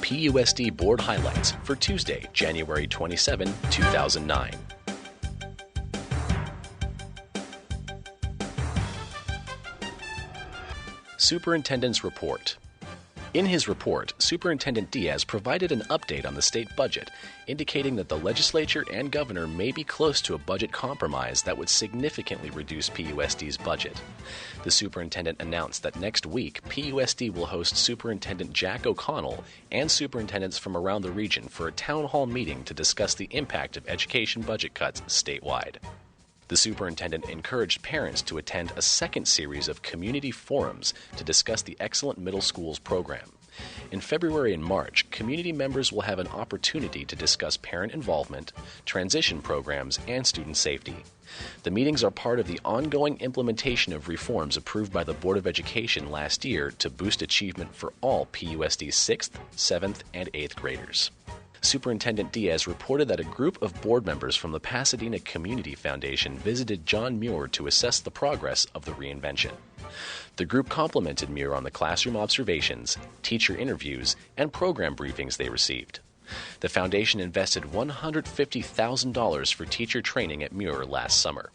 PUSD Board Highlights for Tuesday, January 27, 2009. Superintendent's Report. In his report, Superintendent Diaz provided an update on the state budget, indicating that the legislature and governor may be close to a budget compromise that would significantly reduce PUSD's budget. The superintendent announced that next week, PUSD will host Superintendent Jack O'Connell and superintendents from around the region for a town hall meeting to discuss the impact of education budget cuts statewide. The superintendent encouraged parents to attend a second series of community forums to discuss the Excellent Middle Schools program. In February and March, community members will have an opportunity to discuss parent involvement, transition programs, and student safety. The meetings are part of the ongoing implementation of reforms approved by the Board of Education last year to boost achievement for all PUSD 6th, 7th, and 8th graders. Superintendent Diaz reported that a group of board members from the Pasadena Community Foundation visited John Muir to assess the progress of the reinvention. The group complimented Muir on the classroom observations, teacher interviews, and program briefings they received. The foundation invested $150,000 for teacher training at Muir last summer.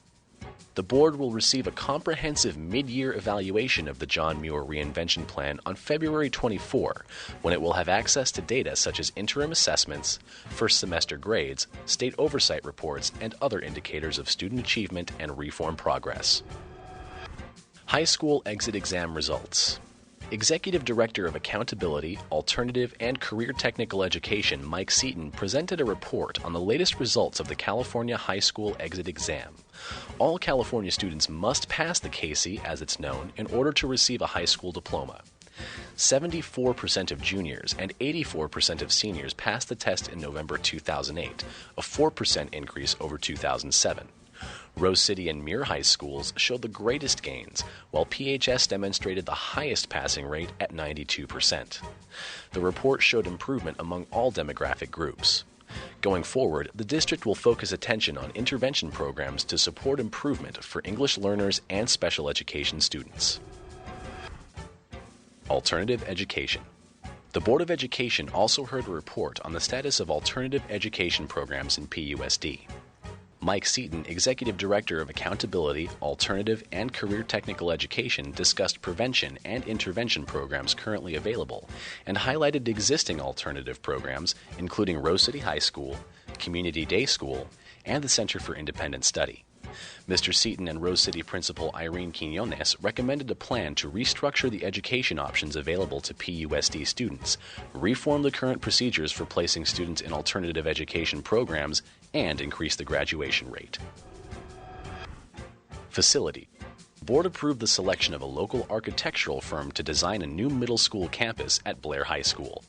The board will receive a comprehensive mid-year evaluation of the John Muir Reinvention Plan on February 24, when it will have access to data such as interim assessments, first semester grades, state oversight reports, and other indicators of student achievement and reform progress. High school exit exam results. Executive Director of Accountability, Alternative, and Career Technical Education Mike Seaton presented a report on the latest results of the California High School Exit Exam. All California students must pass the KC, as it's known, in order to receive a high school diploma. 74% of juniors and 84% of seniors passed the test in November 2008, a 4% increase over 2007. Rose City and Muir High Schools showed the greatest gains, while PHS demonstrated the highest passing rate at 92%. The report showed improvement among all demographic groups. Going forward, the district will focus attention on intervention programs to support improvement for English learners and special education students. Alternative education. The Board of Education also heard a report on the status of alternative education programs in PUSD. Mike Seaton, Executive Director of Accountability, Alternative, and Career Technical Education, discussed prevention and intervention programs currently available and highlighted existing alternative programs, including Rose City High School, Community Day School, and the Center for Independent Study. Mr. Seaton and Rose City Principal Irene Quinones recommended a plan to restructure the education options available to PUSD students, reform the current procedures for placing students in alternative education programs, and increase the graduation rate. Facility. Board approved the selection of a local architectural firm to design a new middle school campus at Blair High School.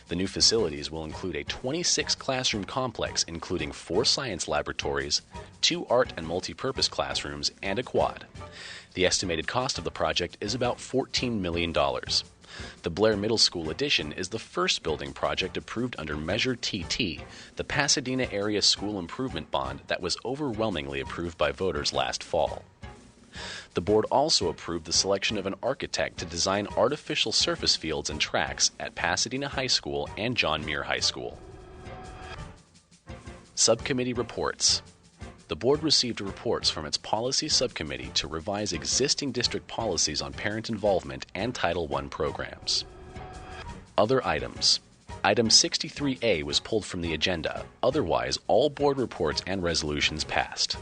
The new facilities will include a 26-classroom complex including 4 science laboratories, 2 art and multi-purpose classrooms, and a quad. The estimated cost of the project is about $14 million. The Blair Middle School addition is the first building project approved under Measure TT, the Pasadena Area School Improvement Bond that was overwhelmingly approved by voters last fall. The board also approved the selection of an architect to design artificial surface fields and tracks at Pasadena High School and John Muir High School. Subcommittee Reports. The board received reports from its Policy Subcommittee to revise existing district policies on parent involvement and Title I programs. Other items. Item 63A was pulled from the agenda. Otherwise, all board reports and resolutions passed.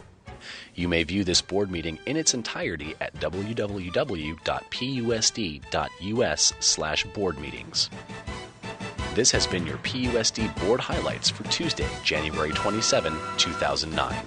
You may view this board meeting in its entirety at www.pusd.us/boardmeetings. This has been your PUSD Board Highlights for Tuesday, January 27, 2009.